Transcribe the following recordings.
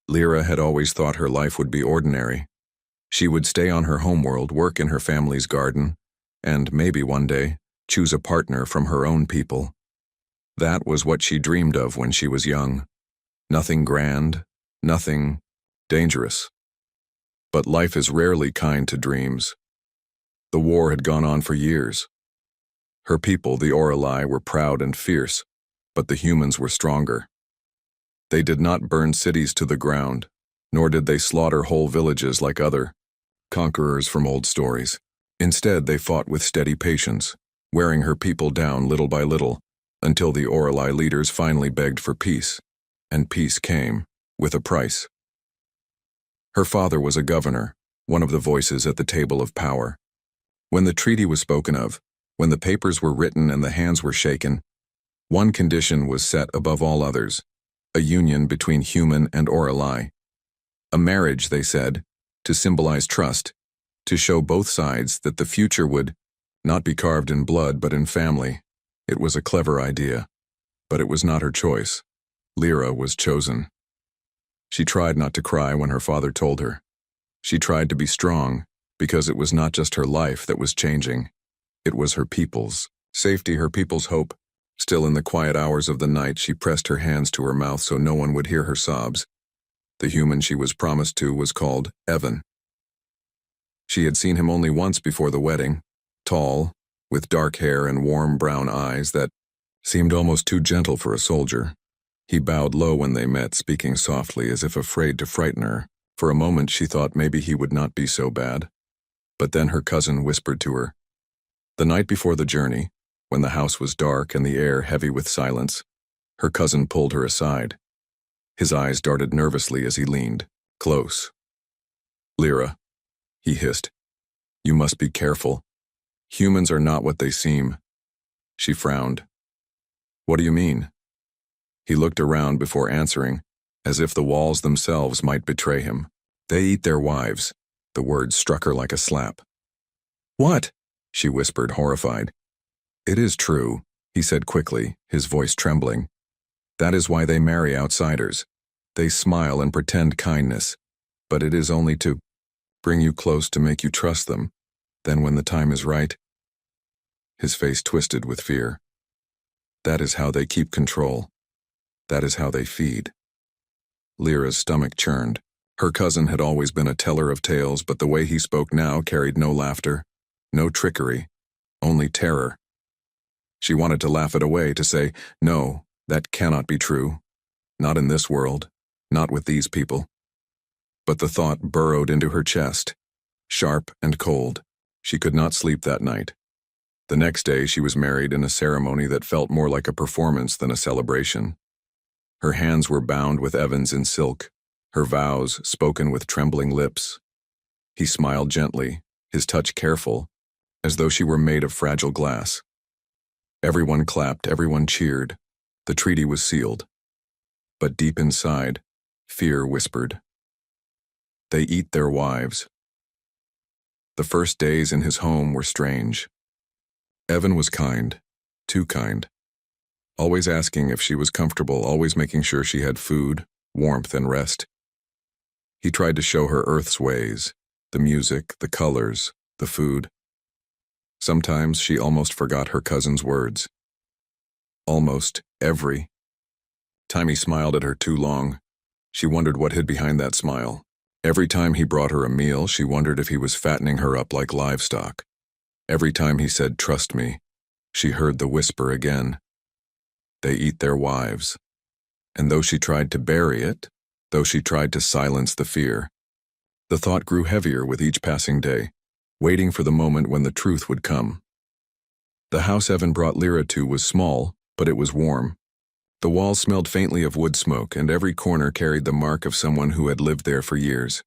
Lyra had always thought her life would be ordinary. She would stay on her homeworld, work in her family's garden, and maybe one day choose a partner from her own people. That was what she dreamed of when she was young. Nothing grand, nothing dangerous. But life is rarely kind to dreams. The war had gone on for years. Her people, the Orelai, were proud and fierce, but the humans were stronger. They did not burn cities to the ground, nor did they slaughter whole villages like other conquerors from old stories. Instead, they fought with steady patience, wearing her people down little by little, until the Orelai leaders finally begged for peace, and peace came, with a price. Her father was a governor, one of the voices at the table of power. When the treaty was spoken of, when the papers were written and the hands were shaken, one condition was set above all others: a union between human and Orelai. A marriage, they said, to symbolize trust, to show both sides that the future would not be carved in blood but in family. It was a clever idea, but it was not her choice. Lyra was chosen. She tried not to cry when her father told her. She tried to be strong, because it was not just her life that was changing. It was her people's safety, her people's hope. Still, in the quiet hours of the night, she pressed her hands to her mouth so no one would hear her sobs. The human she was promised to was called Evan. She had seen him only once before the wedding, tall, with dark hair and warm brown eyes that seemed almost too gentle for a soldier. He bowed low when they met, speaking softly as if afraid to frighten her. For a moment she thought maybe he would not be so bad. But then her cousin whispered to her. The night before the journey, when the house was dark and the air heavy with silence, her cousin pulled her aside. His eyes darted nervously as he leaned close. "Lyra," he hissed, "you must be careful. Humans are not what they seem." She frowned. "What do you mean?" He looked around before answering, as if the walls themselves might betray him. "They eat their wives." The words struck her like a slap. "What?" she whispered, horrified. "It is true," he said quickly, his voice trembling. "That is why they marry outsiders. They smile and pretend kindness, but it is only to bring you close, to make you trust them. Then when the time is right..." His face twisted with fear. "That is how they keep control. That is how they feed." Lyra's stomach churned. Her cousin had always been a teller of tales, but the way he spoke now carried no laughter, no trickery, only terror. She wanted to laugh it away, to say, "No, that cannot be true. Not in this world, not with these people." But the thought burrowed into her chest, sharp and cold. She could not sleep that night. The next day she was married in a ceremony that felt more like a performance than a celebration. Her hands were bound with Evans in silk, her vows spoken with trembling lips. He smiled gently, his touch careful, as though she were made of fragile glass. Everyone clapped, everyone cheered. The treaty was sealed. But deep inside, fear whispered. They eat their wives. The first days in his home were strange. Evan was kind, too kind. Always asking if she was comfortable, always making sure she had food, warmth, and rest. He tried to show her Earth's ways, the music, the colors, the food. Sometimes she almost forgot her cousin's words. Almost every time he smiled at her too long, she wondered what hid behind that smile. Every time he brought her a meal, she wondered if he was fattening her up like livestock. Every time he said, "Trust me," she heard the whisper again. They eat their wives. And though she tried to bury it, though she tried to silence the fear, the thought grew heavier with each passing day, waiting for the moment when the truth would come. The house Evan brought Lyra to was small, but it was warm. The walls smelled faintly of wood smoke, and every corner carried the mark of someone who had lived there for years.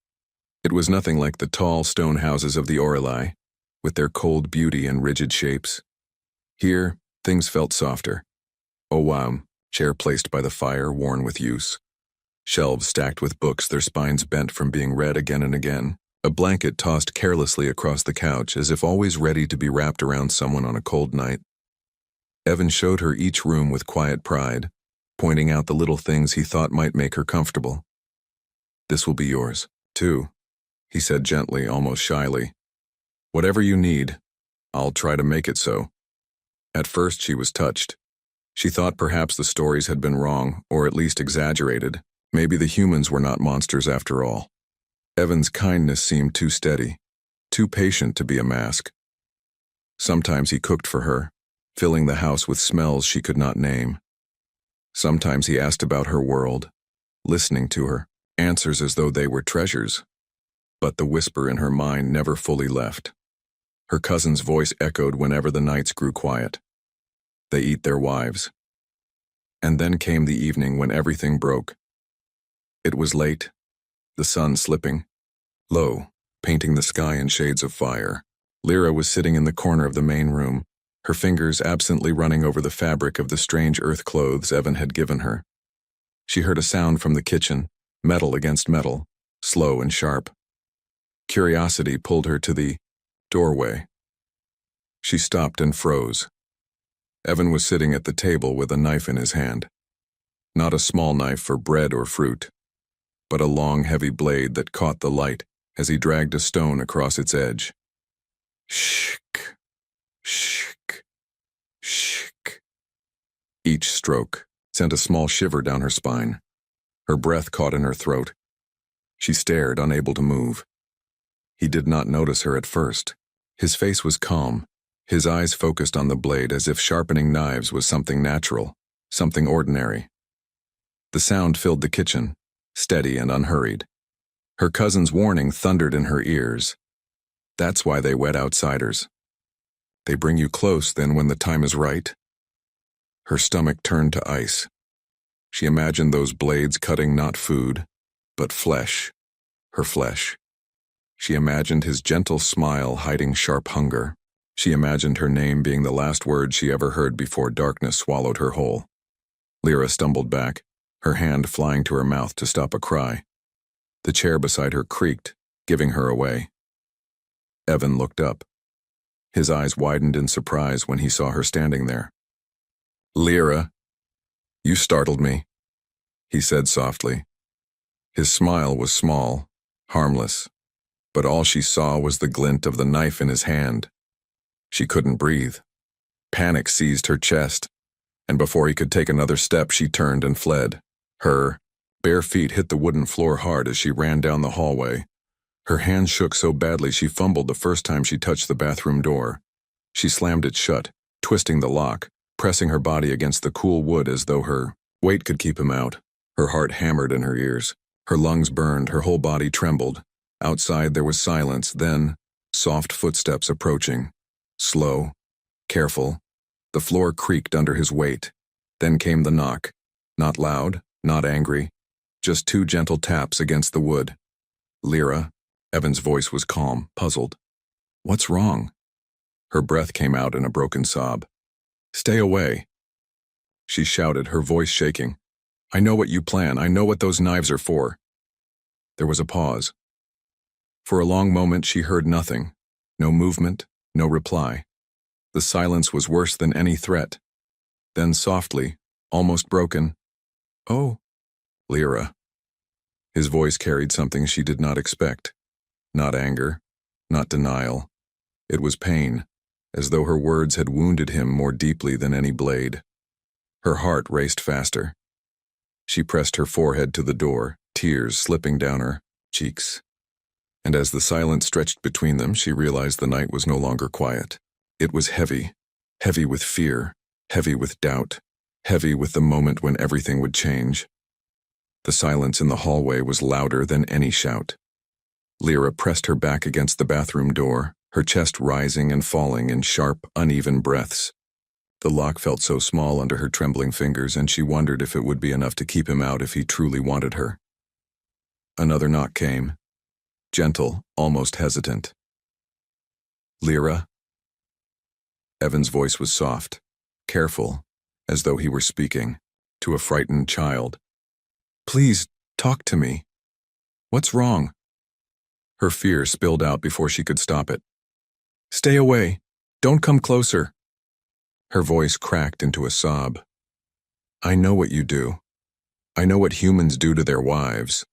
It was nothing like the tall stone houses of the Orelai, with their cold beauty and rigid shapes. Here, things felt softer. Oh wow, chair placed by the fire, worn with use. Shelves stacked with books, their spines bent from being read again and again. A blanket tossed carelessly across the couch, as if always ready to be wrapped around someone on a cold night. Evan showed her each room with quiet pride, pointing out the little things he thought might make her comfortable. This will be yours, too, he said gently, almost shyly. Whatever you need, I'll try to make it so. At first she was touched. She thought perhaps the stories had been wrong, or at least exaggerated. Maybe the humans were not monsters after all. Evan's kindness seemed too steady, too patient to be a mask. Sometimes he cooked for her, filling the house with smells she could not name. Sometimes he asked about her world, listening to her, answers as though they were treasures. But the whisper in her mind never fully left. Her cousin's voice echoed whenever the nights grew quiet. They eat their wives. And then came the evening when everything broke. It was late, the sun slipping, low, painting the sky in shades of fire. Lyra was sitting in the corner of the main room, her fingers absently running over the fabric of the strange earth clothes Evan had given her. She heard a sound from the kitchen, metal against metal, slow and sharp. Curiosity pulled her to the doorway. She stopped and froze. Evan was sitting at the table with a knife in his hand. Not a small knife for bread or fruit, but a long, heavy blade that caught the light as he dragged a stone across its edge. Shk, shk, shk. Each stroke sent a small shiver down her spine. Her breath caught in her throat. She stared, unable to move. He did not notice her at first. His face was calm, his eyes focused on the blade as if sharpening knives was something natural, something ordinary. The sound filled the kitchen, steady and unhurried. Her cousin's warning thundered in her ears. That's why they wed outsiders. They bring you close then when the time is right. Her stomach turned to ice. She imagined those blades cutting not food, but flesh, her flesh. She imagined his gentle smile hiding sharp hunger. She imagined her name being the last word she ever heard before darkness swallowed her whole. Lyra stumbled back, her hand flying to her mouth to stop a cry. The chair beside her creaked, giving her away. Evan looked up. His eyes widened in surprise when he saw her standing there. "Lyra, you startled me," he said softly. His smile was small, harmless, but all she saw was the glint of the knife in his hand. She couldn't breathe. Panic seized her chest, and before he could take another step, she turned and fled. Her bare feet hit the wooden floor hard as she ran down the hallway. Her hands shook so badly she fumbled the first time she touched the bathroom door. She slammed it shut, twisting the lock, pressing her body against the cool wood as though her weight could keep him out. Her heart hammered in her ears. Her lungs burned, her whole body trembled. Outside there was silence, then soft footsteps approaching. Slow, careful. The floor creaked under his weight. Then came the knock. Not loud, not angry, just two gentle taps against the wood. "Lyra," Evan's voice was calm, puzzled. "What's wrong?" Her breath came out in a broken sob. "Stay away," she shouted, her voice shaking. "I know what you plan. I know what those knives are for." There was a pause. For a long moment she heard nothing. No movement, no reply. The silence was worse than any threat. Then softly, almost broken, "Oh, Lyra." His voice carried something she did not expect. Not anger, not denial. It was pain, as though her words had wounded him more deeply than any blade. Her heart raced faster. She pressed her forehead to the door, tears slipping down her cheeks. And as the silence stretched between them, she realized the night was no longer quiet. It was heavy, heavy with fear, heavy with doubt, heavy with the moment when everything would change. The silence in the hallway was louder than any shout. Lyra pressed her back against the bathroom door, her chest rising and falling in sharp, uneven breaths. The lock felt so small under her trembling fingers, and she wondered if it would be enough to keep him out if he truly wanted her. Another knock came, gentle, almost hesitant. "Lyra?" Evan's voice was soft, careful, as though he were speaking to a frightened child. "Please, talk to me. What's wrong?" Her fear spilled out before she could stop it. "Stay away. Don't come closer." Her voice cracked into a sob. "I know what you do. I know what humans do to their wives.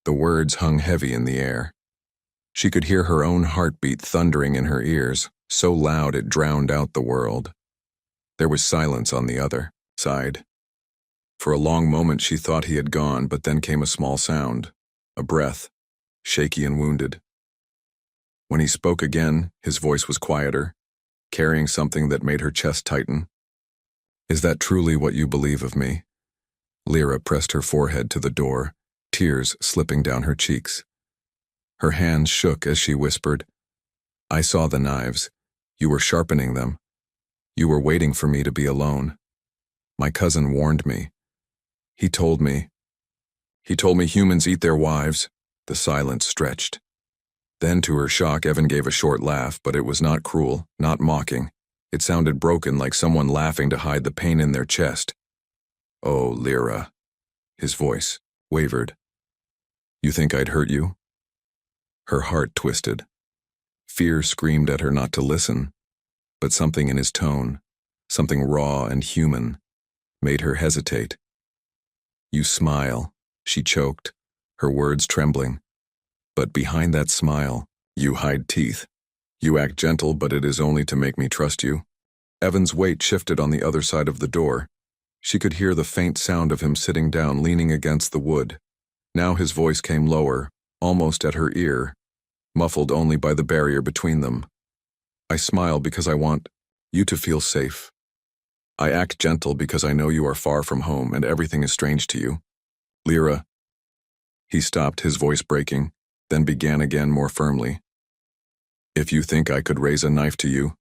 The words hung heavy in the air. She could hear her own heartbeat thundering in her ears, so loud it drowned out the world. There was silence on the other side. For a long moment she thought he had gone, but then came a small sound, a breath, shaky and wounded. When he spoke again, his voice was quieter, carrying something that made her chest tighten. "Is that truly what you believe of me?" Lyra pressed her forehead to the door, tears slipping down her cheeks. Her hands shook as she whispered, "I saw the knives. You were sharpening them. You were waiting for me to be alone. My cousin warned me. He told me humans eat their wives." The silence stretched. Then, to her shock, Evan gave a short laugh, but it was not cruel, not mocking. It sounded broken, like someone laughing to hide the pain in their chest. "Oh, Lyra." His voice wavered. "You think I'd hurt you?" Her heart twisted. Fear screamed at her not to listen, but something in his tone, something raw and human, made her hesitate. "You smile," she choked, her words trembling. "But behind that smile, you hide teeth. You act gentle, but it is only to make me trust you." Evan's weight shifted on the other side of the door. She could hear the faint sound of him sitting down, leaning against the wood. Now his voice came lower, almost at her ear, muffled only by the barrier between them. "I smile because I want you to feel safe. I act gentle because I know you are far from home and everything is strange to you. Lyra." He stopped, his voice breaking, then began again more firmly. "If you think I could raise a knife to you,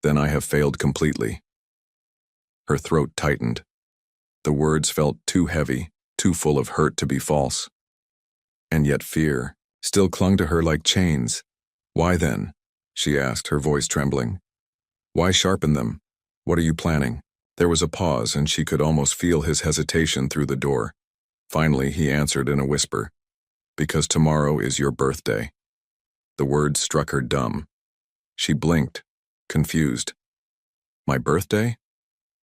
then I have failed completely." Her throat tightened. The words felt too heavy, too full of hurt to be false. And yet fear still clung to her like chains. "Why then?" she asked, her voice trembling. "Why sharpen them? What are you planning?" There was a pause, and she could almost feel his hesitation through the door. Finally, he answered in a whisper, "Because tomorrow is your birthday." The words struck her dumb. She blinked, confused. "My birthday?"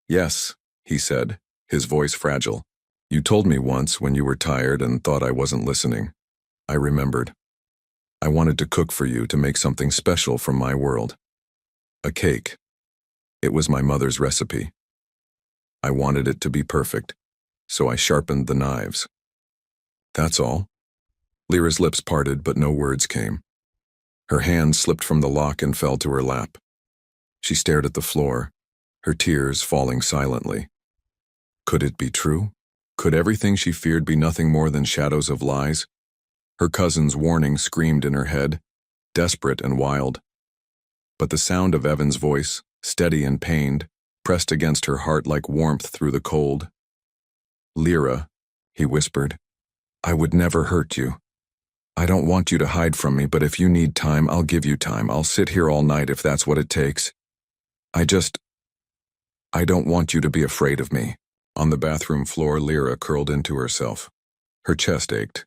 "Yes," he said, his voice fragile. "You told me once when you were tired and thought I wasn't listening. I remembered. I wanted to cook for you, to make something special from my world. A cake. It was my mother's recipe. I wanted it to be perfect, so I sharpened the knives. That's all." Lyra's lips parted, but no words came. Her hand slipped from the lock and fell to her lap. She stared at the floor, her tears falling silently. Could it be true? Could everything she feared be nothing more than shadows of lies? Her cousin's warning screamed in her head, desperate and wild. But the sound of Evan's voice, steady and pained, pressed against her heart like warmth through the cold. "Lyra," he whispered, "I would never hurt you. I don't want you to hide from me, but if you need time, I'll give you time. I'll sit here all night if that's what it takes. I don't want you to be afraid of me." On the bathroom floor, Lyra curled into herself. Her chest ached.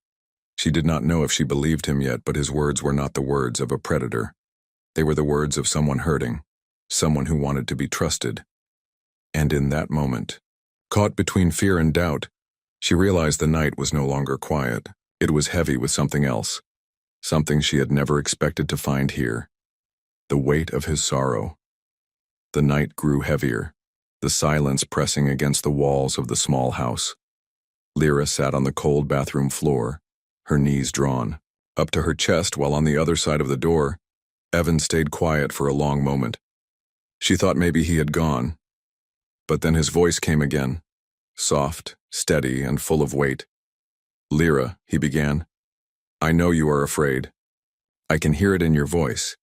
She did not know if she believed him yet, but his words were not the words of a predator. They were the words of someone hurting, someone who wanted to be trusted. And in that moment, caught between fear and doubt, she realized the night was no longer quiet. It was heavy with something else, something she had never expected to find here. The weight of his sorrow. The night grew heavier, the silence pressing against the walls of the small house. Lyra sat on the cold bathroom floor, her knees drawn up to her chest, while on the other side of the door, Evan stayed quiet for a long moment. She thought maybe he had gone. But then his voice came again, soft, steady, and full of weight. "Lyra," he began, "I know you are afraid. I can hear it in your voice.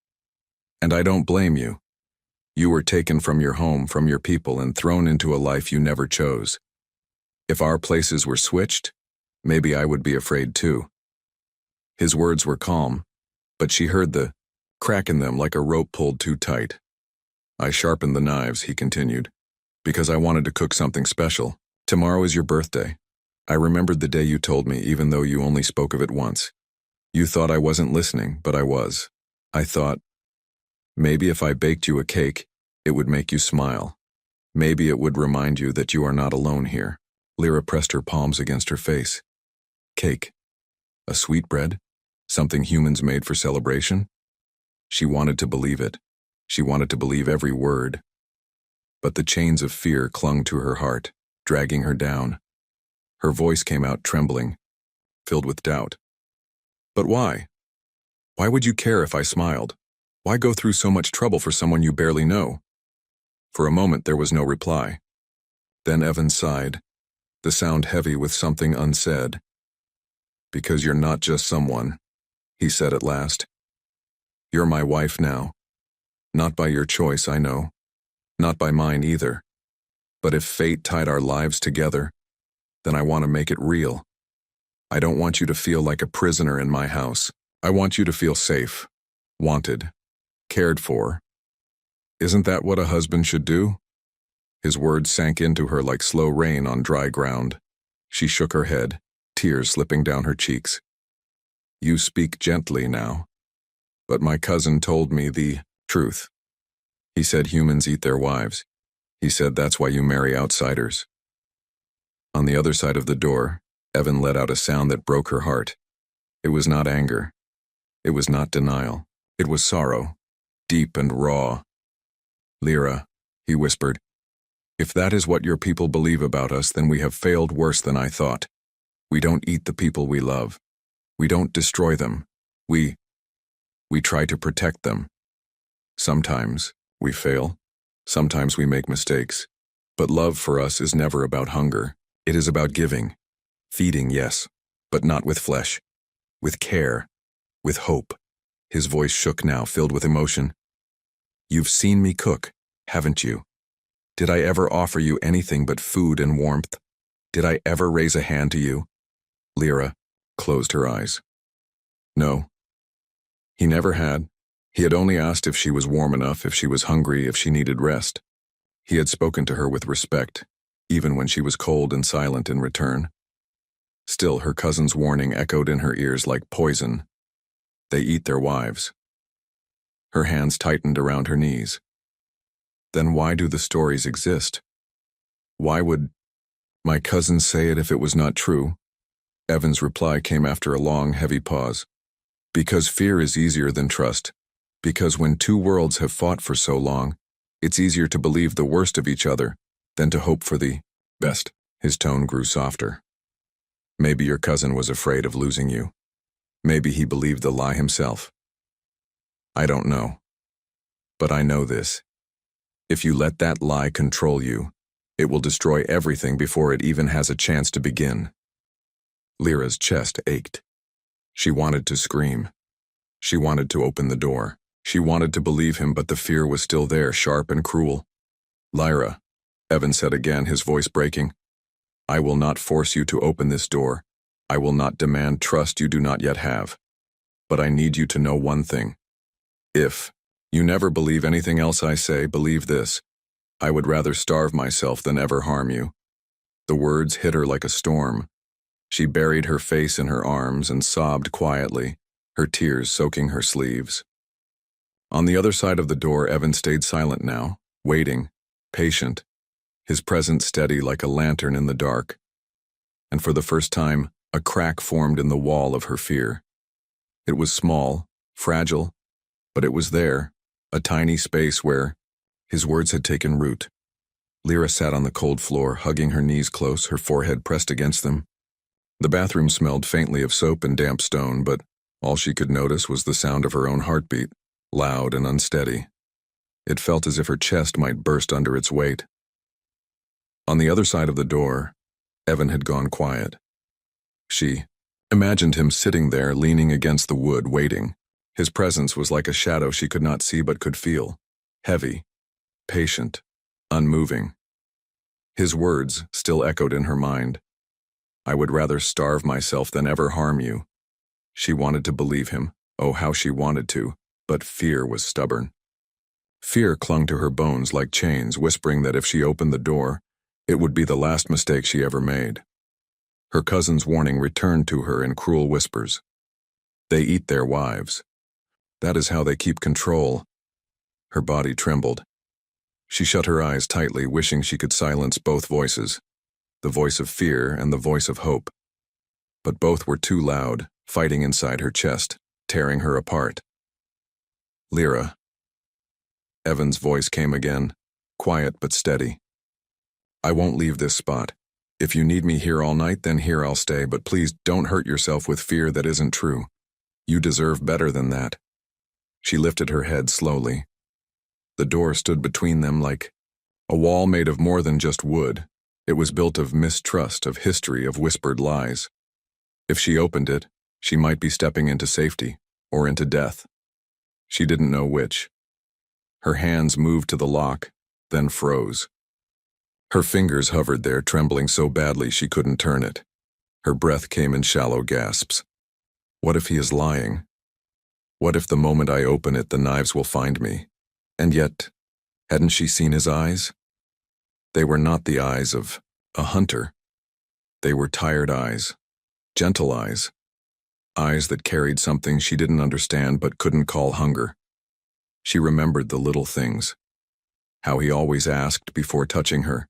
And I don't blame you. You were taken from your home, from your people, and thrown into a life you never chose. If our places were switched, maybe I would be afraid too." His words were calm, but she heard the crack in them like a rope pulled too tight. "I sharpened the knives," he continued, "because I wanted to cook something special. Tomorrow is your birthday. I remembered the day you told me, even though you only spoke of it once. You thought I wasn't listening, but I was. I thought, maybe if I baked you a cake, it would make you smile. Maybe it would remind you that you are not alone here." Lyra pressed her palms against her face. "Cake. A sweetbread? Something humans made for celebration? She wanted to believe it. She wanted to believe every word. But the chains of fear clung to her heart, dragging her down. Her voice came out trembling, filled with doubt. But why? Why would you care if I smiled? Why go through so much trouble for someone you barely know? For a moment there was no reply. Then Evan sighed, the sound heavy with something unsaid. Because you're not just someone, he said at last. You're my wife now. Not by your choice, I know. Not by mine either. But if fate tied our lives together, then I want to make it real. I don't want you to feel like a prisoner in my house. I want you to feel safe, wanted, cared for. Isn't that what a husband should do? His words sank into her like slow rain on dry ground. She shook her head, tears slipping down her cheeks. You speak gently now. But my cousin told me the truth. He said humans eat their wives. He said that's why you marry outsiders. On the other side of the door, Evan let out a sound that broke her heart. It was not anger. It was not denial. It was sorrow, deep and raw. Lyra, he whispered, if that is what your people believe about us, then we have failed worse than I thought. We don't eat the people we love. We don't destroy them. We try to protect them. Sometimes we fail. Sometimes we make mistakes. But love for us is never about hunger. It is about giving. Feeding, yes, but not with flesh. With care. With hope. His voice shook now, filled with emotion. You've seen me cook, haven't you? Did I ever offer you anything but food and warmth? Did I ever raise a hand to you? Lyra closed her eyes. No. He never had. He had only asked if she was warm enough, if she was hungry, if she needed rest. He had spoken to her with respect, even when she was cold and silent in return. Still, her cousin's warning echoed in her ears like poison. They eat their wives. Her hands tightened around her knees. Then why do the stories exist? Why would my cousin say it if it was not true? Evan's reply came after a long, heavy pause. Because fear is easier than trust. Because when two worlds have fought for so long, it's easier to believe the worst of each other than to hope for the best. His tone grew softer. Maybe your cousin was afraid of losing you. Maybe he believed the lie himself. I don't know. But I know this. If you let that lie control you, it will destroy everything before it even has a chance to begin. Lyra's chest ached. She wanted to scream. She wanted to open the door. She wanted to believe him, but the fear was still there, sharp and cruel. Lyra, Evan said again, his voice breaking. I will not force you to open this door. I will not demand trust you do not yet have. But I need you to know one thing. If you never believe anything else I say, believe this. I would rather starve myself than ever harm you. The words hit her like a storm. She buried her face in her arms and sobbed quietly, her tears soaking her sleeves. On the other side of the door, Evan stayed silent now, waiting, patient, his presence steady like a lantern in the dark. And for the first time, a crack formed in the wall of her fear. It was small, fragile, but it was there, a tiny space where his words had taken root. Lyra sat on the cold floor, hugging her knees close, her forehead pressed against them. The bathroom smelled faintly of soap and damp stone, but all she could notice was the sound of her own heartbeat, loud and unsteady. It felt as if her chest might burst under its weight. On the other side of the door, Evan had gone quiet. She imagined him sitting there, leaning against the wood, waiting. His presence was like a shadow she could not see but could feel, heavy, patient, unmoving. His words still echoed in her mind. I would rather starve myself than ever harm you. She wanted to believe him, oh how she wanted to, but fear was stubborn. Fear clung to her bones like chains, whispering that if she opened the door, it would be the last mistake she ever made. Her cousin's warning returned to her in cruel whispers. They eat their wives. That is how they keep control. Her body trembled. She shut her eyes tightly, wishing she could silence both voices, the voice of fear and the voice of hope. But both were too loud, fighting inside her chest, tearing her apart. Lyra. Evan's voice came again, quiet but steady. I won't leave this spot. If you need me here all night, then here I'll stay, but please don't hurt yourself with fear that isn't true. You deserve better than that. She lifted her head slowly. The door stood between them like a wall made of more than just wood. It was built of mistrust, of history, of whispered lies. If she opened it, she might be stepping into safety, or into death. She didn't know which. Her hands moved to the lock, then froze. Her fingers hovered there, trembling so badly she couldn't turn it. Her breath came in shallow gasps. What if he is lying? What if the moment I open it, the knives will find me? And yet, hadn't she seen his eyes? They were not the eyes of a hunter. They were tired eyes, gentle eyes that carried something she didn't understand but couldn't call hunger. She remembered the little things. How he always asked before touching her.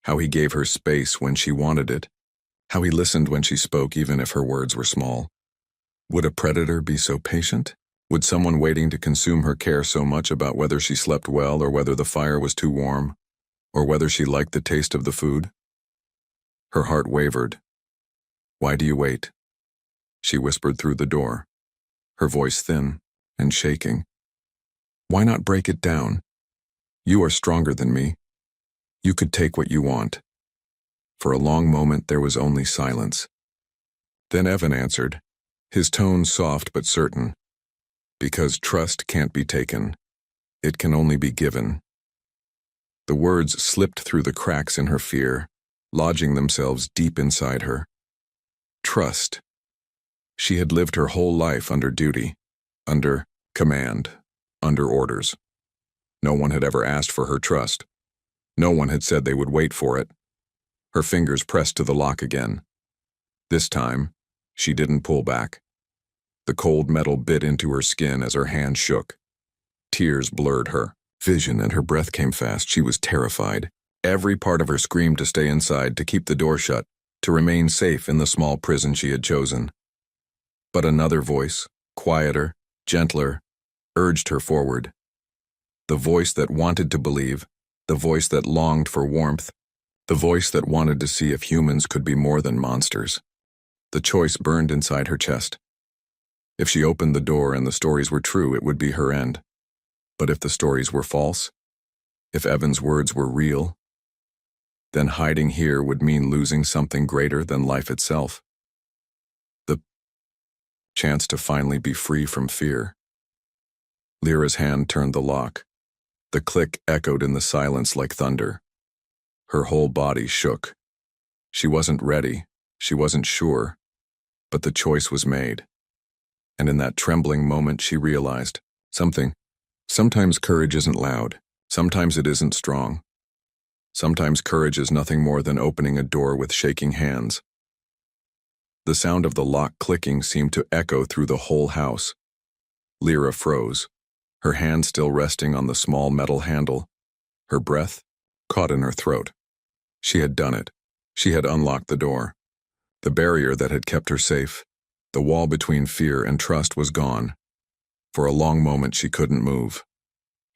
How he gave her space when she wanted it. How he listened when she spoke, even if her words were small. Would a predator be so patient? Would someone waiting to consume her care so much about whether she slept well or whether the fire was too warm, or whether she liked the taste of the food? Her heart wavered. Why do you wait? She whispered through the door, her voice thin and shaking. Why not break it down? You are stronger than me. You could take what you want. For a long moment there was only silence. Then Evan answered, his tone soft but certain. Because trust can't be taken. It can only be given. The words slipped through the cracks in her fear, lodging themselves deep inside her. Trust. She had lived her whole life under duty, under command, under orders. No one had ever asked for her trust. No one had said they would wait for it. Her fingers pressed to the lock again. This time, she didn't pull back. The cold metal bit into her skin as her hand shook. Tears blurred her vision and her breath came fast. She was terrified. Every part of her screamed to stay inside, to keep the door shut, to remain safe in the small prison she had chosen. But another voice, quieter, gentler, urged her forward. The voice that wanted to believe, the voice that longed for warmth, the voice that wanted to see if humans could be more than monsters. The choice burned inside her chest. If she opened the door and the stories were true, it would be her end. But if the stories were false, if Evan's words were real, then hiding here would mean losing something greater than life itself. The chance to finally be free from fear. Lyra's hand turned the lock. The click echoed in the silence like thunder. Her whole body shook. She wasn't ready, she wasn't sure, but the choice was made. And in that trembling moment she realized something. Sometimes courage isn't loud. Sometimes it isn't strong. Sometimes courage is nothing more than opening a door with shaking hands. The sound of the lock clicking seemed to echo through the whole house. Lyra froze, her hand still resting on the small metal handle, her breath caught in her throat. She had done it. She had unlocked the door. The barrier that had kept her safe, the wall between fear and trust, was gone. For a long moment she couldn't move.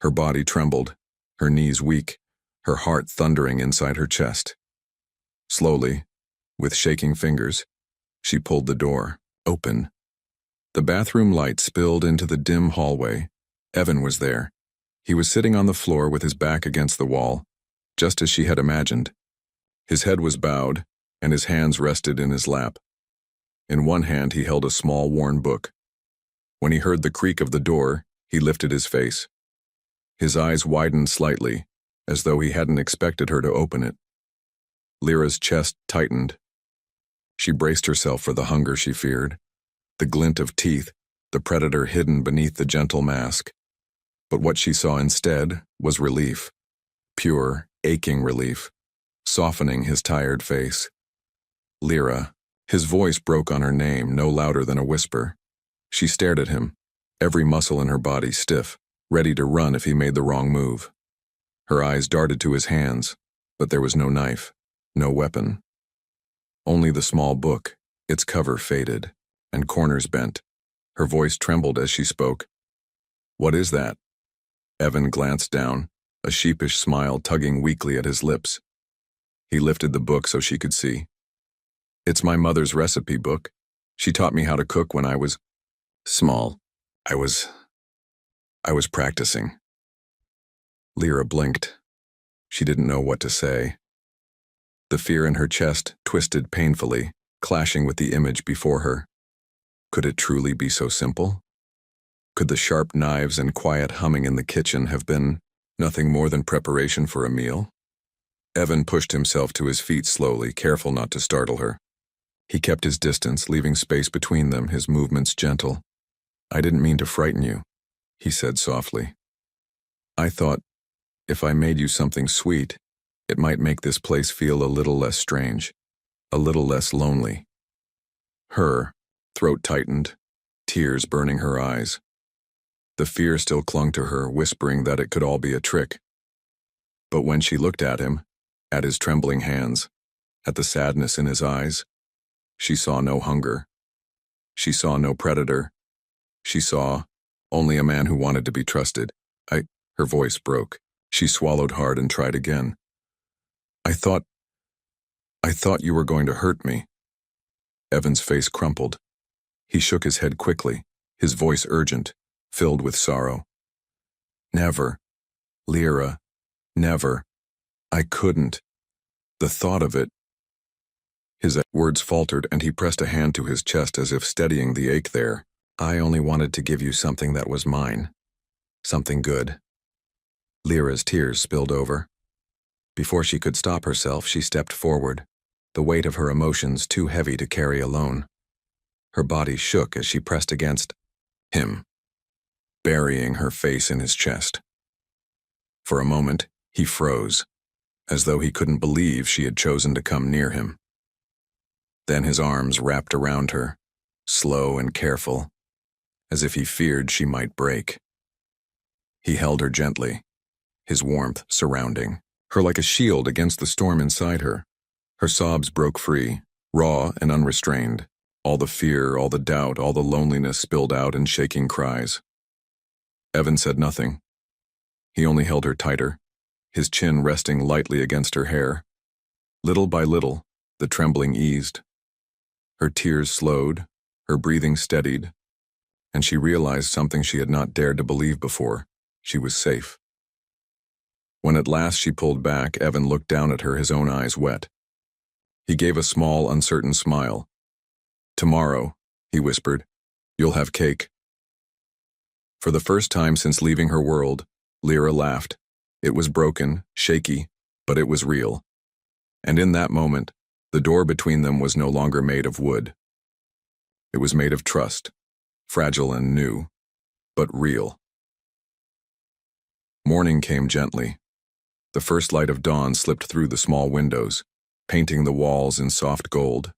Her body trembled, her knees weak, her heart thundering inside her chest. Slowly, with shaking fingers, she pulled the door open. The bathroom light spilled into the dim hallway. Evan was there. He was sitting on the floor with his back against the wall, just as she had imagined. His head was bowed, and his hands rested in his lap. In one hand he held a small worn book. When he heard the creak of the door, he lifted his face. His eyes widened slightly, as though he hadn't expected her to open it. Lyra's chest tightened. She braced herself for the hunger she feared, the glint of teeth, the predator hidden beneath the gentle mask. But what she saw instead was relief, pure, aching relief, softening his tired face. Lyra. His voice broke on her name, no louder than a whisper. She stared at him, every muscle in her body stiff, ready to run if he made the wrong move. Her eyes darted to his hands, but there was no knife, no weapon. Only the small book, its cover faded, and corners bent. Her voice trembled as she spoke. "What is that?" Evan glanced down, a sheepish smile tugging weakly at his lips. He lifted the book so she could see. "It's my mother's recipe book. She taught me how to cook when I was small. I was practicing." Lyra blinked. She didn't know what to say. The fear in her chest twisted painfully, clashing with the image before her. Could it truly be so simple? Could the sharp knives and quiet humming in the kitchen have been nothing more than preparation for a meal? Evan pushed himself to his feet slowly, careful not to startle her. He kept his distance, leaving space between them, his movements gentle. "I didn't mean to frighten you," he said softly. "I thought, if I made you something sweet, it might make this place feel a little less strange, a little less lonely." Her throat tightened, tears burning her eyes. The fear still clung to her, whispering that it could all be a trick. But when she looked at him, at his trembling hands, at the sadness in his eyes, she saw no hunger. She saw no predator. She saw only a man who wanted to be trusted. Her voice broke. She swallowed hard and tried again. I thought you were going to hurt me." Evan's face crumpled. He shook his head quickly, his voice urgent, filled with sorrow. "Never, Lyra, never. I couldn't. The thought of it." His words faltered and he pressed a hand to his chest as if steadying the ache there. "I only wanted to give you something that was mine. Something good." Lyra's tears spilled over. Before she could stop herself, she stepped forward, the weight of her emotions too heavy to carry alone. Her body shook as she pressed against him, burying her face in his chest. For a moment, he froze, as though he couldn't believe she had chosen to come near him. Then his arms wrapped around her, slow and careful, as if he feared she might break. He held her gently, his warmth surrounding her like a shield against the storm inside her. Her sobs broke free, raw and unrestrained. All the fear, all the doubt, all the loneliness spilled out in shaking cries. Evan said nothing. He only held her tighter, his chin resting lightly against her hair. Little by little, the trembling eased. Her tears slowed, her breathing steadied, and she realized something she had not dared to believe before. She was safe. When at last she pulled back, Evan looked down at her, his own eyes wet. He gave a small, uncertain smile. "Tomorrow," he whispered, "you'll have cake." For the first time since leaving her world, Lyra laughed. It was broken, shaky, but it was real. And in that moment, the door between them was no longer made of wood. It was made of trust, fragile and new, but real. Morning came gently. The first light of dawn slipped through the small windows, painting the walls in soft gold.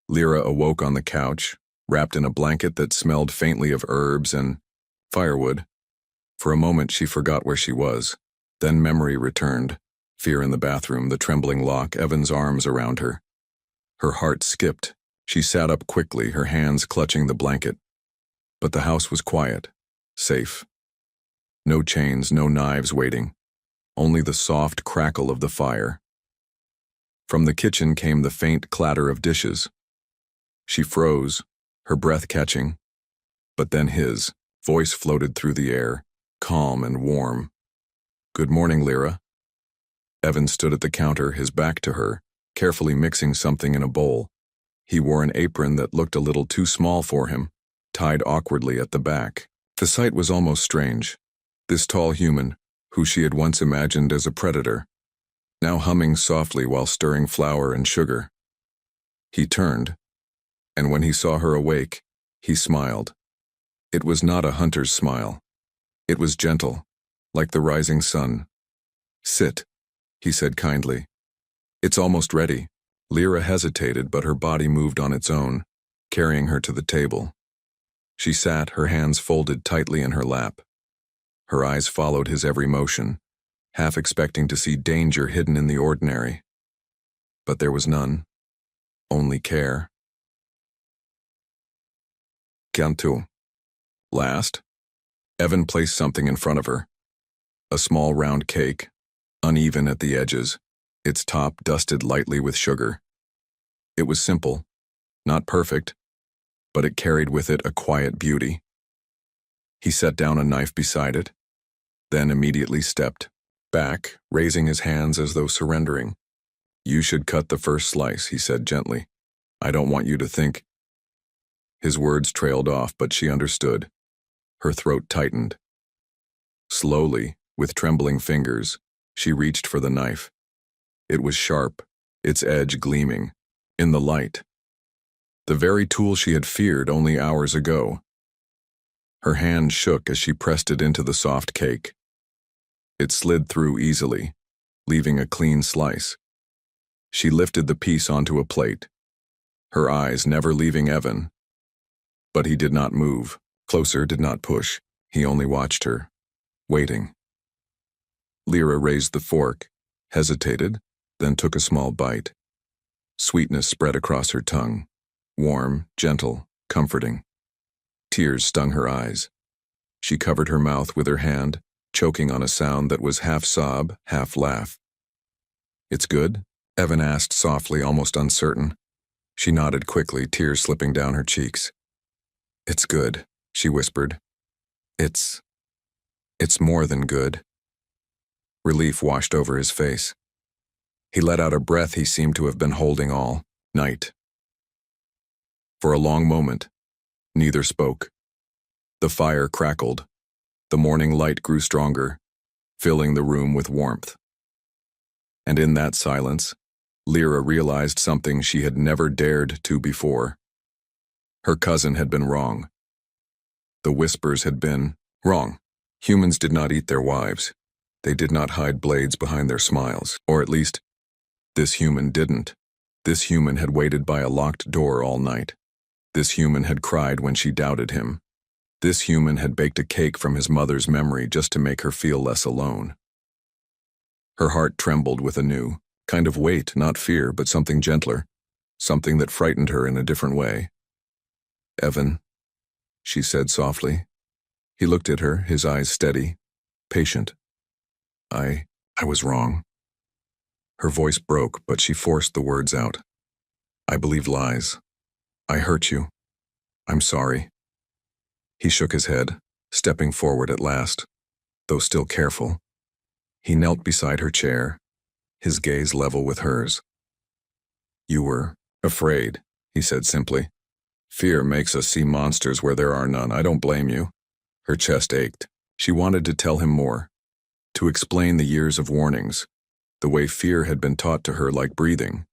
Lyra awoke on the couch, wrapped in a blanket that smelled faintly of herbs and firewood. For a moment she forgot where she was. Then memory returned, fear in the bathroom, the trembling lock, Evan's arms around her. Her heart skipped. She sat up quickly, her hands clutching the blanket. But the house was quiet, safe. No chains, no knives waiting. Only the soft crackle of the fire. From the kitchen came the faint clatter of dishes. She froze, her breath catching. But then his voice floated through the air, calm and warm. "Good morning, Lyra." Evan stood at the counter, his back to her, carefully mixing something in a bowl. He wore an apron that looked a little too small for him, tied awkwardly at the back. The sight was almost strange. This tall human, who she had once imagined as a predator, now humming softly while stirring flour and sugar. He turned, and when he saw her awake, he smiled. It was not a hunter's smile. It was gentle, like the rising sun. "Sit," he said kindly. "It's almost ready." Lyra hesitated, but her body moved on its own, carrying her to the table. She sat, her hands folded tightly in her lap. Her eyes followed his every motion, half expecting to see danger hidden in the ordinary. But there was none, only care. Cantu. Last, Evan placed something in front of her. A small round cake, uneven at the edges, its top dusted lightly with sugar. It was simple, not perfect, but it carried with it a quiet beauty. He set down a knife beside it, then immediately stepped back, raising his hands as though surrendering. "You should cut the first slice," he said gently. "I don't want you to think—" His words trailed off, but she understood. Her throat tightened. Slowly, with trembling fingers, she reached for the knife. It was sharp, its edge gleaming, in the light. The very tool she had feared only hours ago. Her hand shook as she pressed it into the soft cake. It slid through easily, leaving a clean slice. She lifted the piece onto a plate, her eyes never leaving Evan. But he did not move, closer, did not push. He only watched her, waiting. Lyra raised the fork, hesitated, then took a small bite. Sweetness spread across her tongue, warm, gentle, comforting. Tears stung her eyes. She covered her mouth with her hand, choking on a sound that was half sob, half laugh. "It's good?" Evan asked softly, almost uncertain. She nodded quickly, tears slipping down her cheeks. "It's good," she whispered. It's more than good." Relief washed over his face. He let out a breath he seemed to have been holding all night. For a long moment, neither spoke. The fire crackled. The morning light grew stronger, filling the room with warmth. And in that silence, Lyra realized something she had never dared to before. Her cousin had been wrong. The whispers had been wrong. Humans did not eat their wives. They did not hide blades behind their smiles, or at least, this human didn't. This human had waited by a locked door all night. This human had cried when she doubted him. This human had baked a cake from his mother's memory just to make her feel less alone. Her heart trembled with a new kind of weight, not fear, but something gentler, something that frightened her in a different way. "Evan," she said softly. He looked at her, his eyes steady, patient. I was wrong." Her voice broke, but she forced the words out. "I believed lies. I hurt you. I'm sorry." He shook his head, stepping forward at last, though still careful. He knelt beside her chair, his gaze level with hers. "You were afraid," he said simply. "Fear makes us see monsters where there are none. I don't blame you." Her chest ached. She wanted to tell him more, to explain the years of warnings, the way fear had been taught to her like breathing.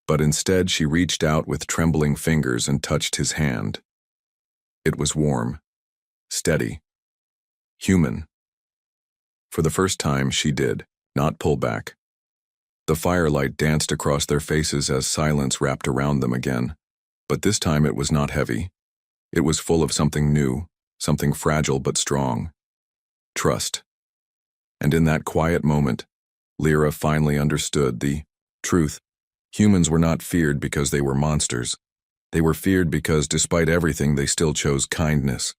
But instead she reached out with trembling fingers and touched his hand. It was warm, steady, human. For the first time she did not pull back. The firelight danced across their faces as silence wrapped around them again. But this time it was not heavy. It was full of something new, something fragile but strong. Trust. And in that quiet moment, Lyra finally understood the truth. Humans were not feared because they were monsters. They were feared because, despite everything, they still chose kindness.